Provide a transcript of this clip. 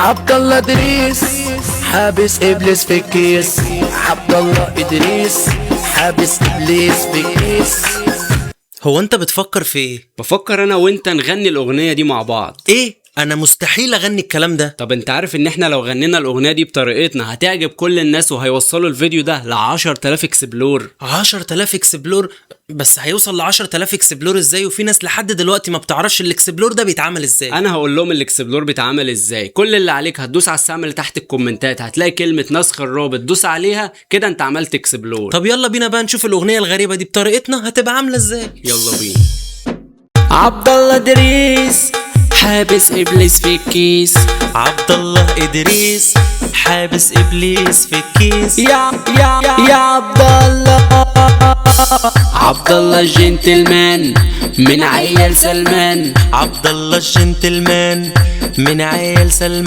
عبد الله ادريس حابس ابليس في الكيس. عبد الله ادريس حابس ابليس في الكيس. هو انت بتفكر في ايه؟ بفكر انا وانت نغني الاغنية دي مع بعض. ايه؟ انا مستحيل اغني الكلام ده. طب انت عارف ان احنا لو غنينا الاغنية دي بطريقتنا هتعجب كل الناس وهيوصلوا الفيديو ده ل10,000 اكسبلور. 10,000 اكسبلور؟ بس هيوصل ل10,000 اكسبلور ازاي وفي ناس لحد دلوقتي ما بتعرفش الاكسبلور ده بيتعمل ازاي؟ انا هقول لهم الاكسبلور بيتعمل ازاي. كل اللي عليك هتدوس على السهم اللي تحت الكومنتات، هتلاقي كلمة نسخ الرابط، دوس عليها كده انت عملت اكسبلور. طب يلا بينا بقى نشوف الاغنية الغريبة دي بطريقتنا هتبقى عاملة ازاي. يلا بينا. عبد الله ادريس حابس ابليس في الكيس. عبد الله ادريس حابس ابليس في الكيس. يا عبد الله. عبد الله الجنتلمان من عيال سلمان. عبد الله الجنتلمان من عيال سلمان.